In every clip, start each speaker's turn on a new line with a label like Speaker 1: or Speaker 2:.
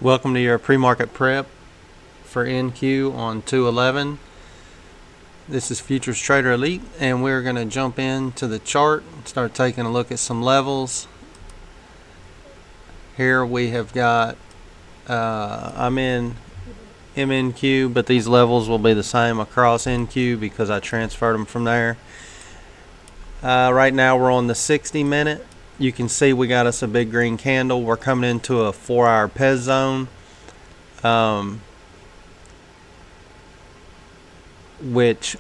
Speaker 1: Welcome to your pre-market prep for NQ on 2/11. This is FuturestraderElite, and we're going to jump into the chart and start taking a look at some levels. Here we have got, I'm in MNQ, but these levels will be the same across NQ because I transferred them from there. Right now we're on the 60-minute. You can see we got us a big green candle. We're coming into a 4-hour Pez zone, which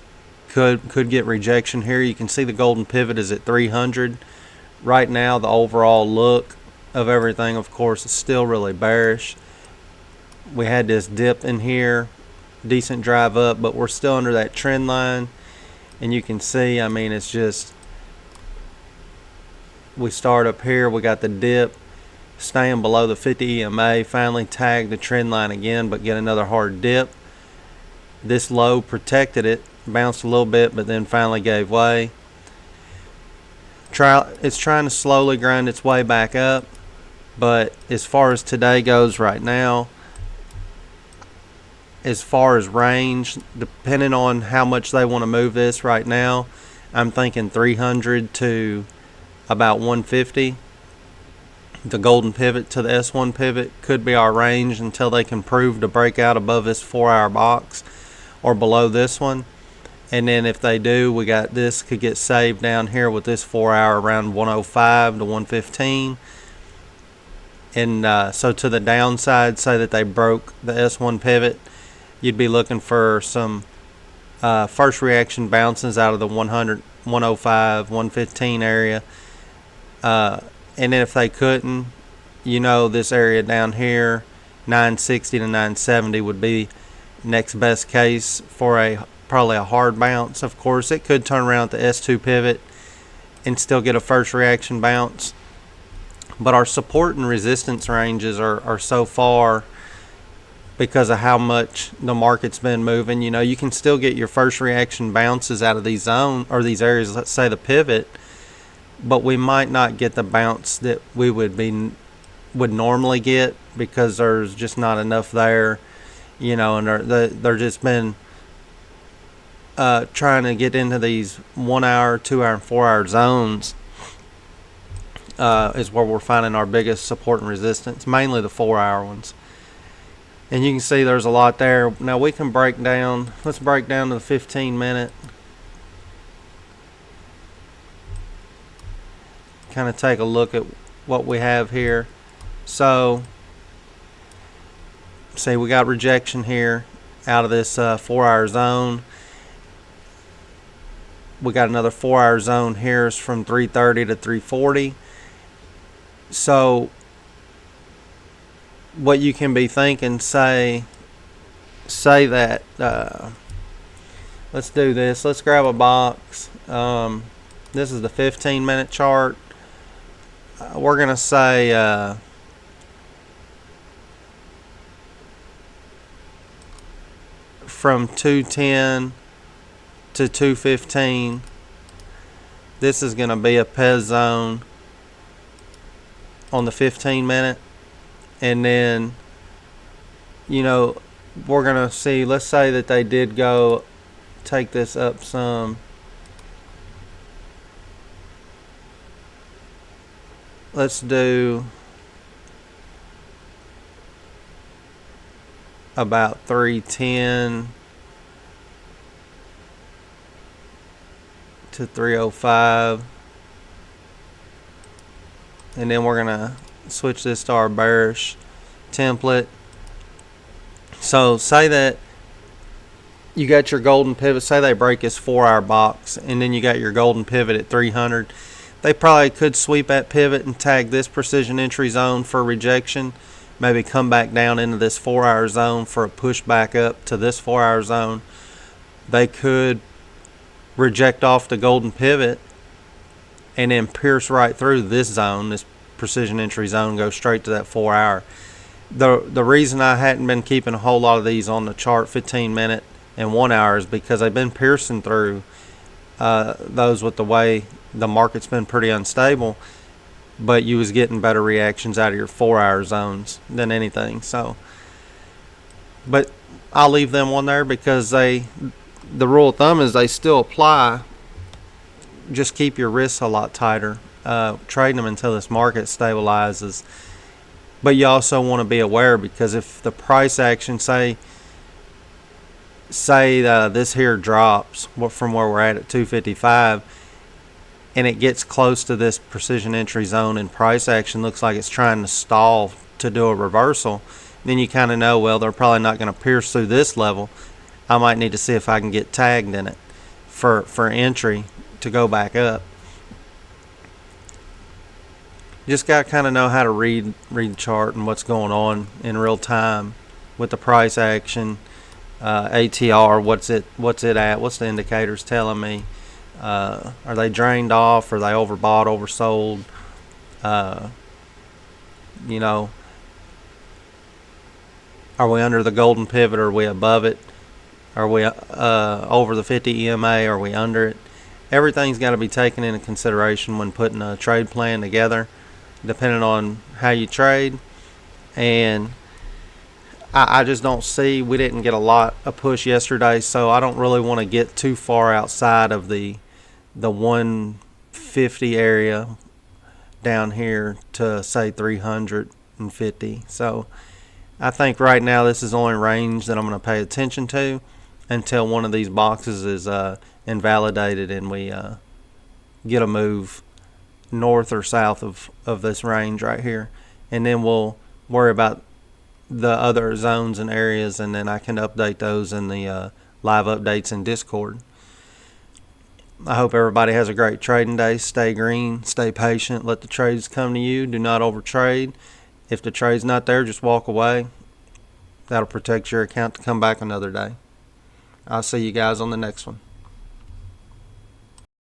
Speaker 1: could get rejection here. You can see the golden pivot is at 300. Right now the overall look of everything, of course, is still really bearish. We had this dip in here, decent drive up, but we're still under that trend line. And you can see, I mean, it's just, we start up here, we got the dip, staying below the 50 EMA, finally tagged the trend line again, but get another hard dip. This low protected it, bounced a little bit, but then finally gave way. It's trying to slowly grind its way back up, but as far as today goes right now, as far as range, depending on how much they want to move this right now, I'm thinking 300 to about 150. The golden pivot to the S1 pivot could be our range until they can prove to break out above this 4-hour box or below this one. And then if they do, we got this could get saved down here with this 4-hour around 105 to 115. And so to the downside, say that they broke the S1 pivot, you'd be looking for some first reaction bounces out of the 100, 105, 115 area. And then if they couldn't, you know, this area down here, 960 to 970 would be next best case for probably a hard bounce. Of course, it could turn around at the S2 pivot and still get a first reaction bounce. But our support and resistance ranges are so far because of how much the market's been moving. You know, you can still get your first reaction bounces out of these zones or these areas, let's say the pivot, but we might not get the bounce that we would normally get because there's just not enough there, you know, and they're just been trying to get into these 1-hour, 2-hour, and 4-hour zones is where we're finding our biggest support and resistance, mainly the 4-hour ones. And you can see there's a lot there. Now we can break down, let's break down to the 15-minute. Kind of take a look at what we have here. So see, we got rejection here out of this 4-hour zone. We got another 4-hour zone here is from 330 to 340. So what you can be thinking, say that let's do this. Let's grab a box. This is the 15-minute chart. We're gonna say from 210 to 215. This is gonna be a Pez zone on the 15-minute, and then, you know, we're gonna see, let's say that they did go take this up some. Let's do about 310 to 305, and then we're gonna switch this to our bearish template. So say that you got your golden pivot, say they break this 4-hour box, and then you got your golden pivot at 300. They probably could sweep that pivot and tag this precision entry zone for rejection, maybe come back down into this 4-hour zone for a push back up to this 4-hour zone. They could reject off the golden pivot and then pierce right through this zone, this precision entry zone, go straight to that 4-hour. The reason I hadn't been keeping a whole lot of these on the chart, 15-minute and 1-hour, is because they've been piercing through those with the way the market's been pretty unstable. but you was getting better reactions out of your 4-hour zones than anything. So, but I'll leave them on there because the rule of thumb is they still apply. Just keep your risks a lot tighter, trading them until this market stabilizes. But you also want to be aware, because if the price action, say this here drops from where we're at 255, and it gets close to this precision entry zone and price action looks like it's trying to stall to do a reversal, then you kind of know, well, they're probably not going to pierce through this level. I might need to see if I can get tagged in it for entry to go back up. Just got to kind of know how to read the chart and what's going on in real time with the price action, ATR, what's it at, what's the indicators telling me, are they drained off, are they overbought, oversold, you know, are we under the golden pivot, or are we above it, are we over the 50 EMA, are we under it? Everything's got to be taken into consideration when putting a trade plan together, depending on how you trade. And I just don't see, we didn't get a lot of push yesterday, so I don't really want to get too far outside of the 150 area down here to say 350. So I think right now this is the only range that I'm going to pay attention to until one of these boxes is invalidated and we get a move north or south of this range right here, and then we'll worry about the other zones and areas, and then I can update those in the live updates in Discord. I hope everybody has a great trading day. Stay green, stay patient, let the trades come to you. Do not overtrade. If the trade's not there, just walk away. That'll protect your account to come back another day. I'll see you guys on the next one.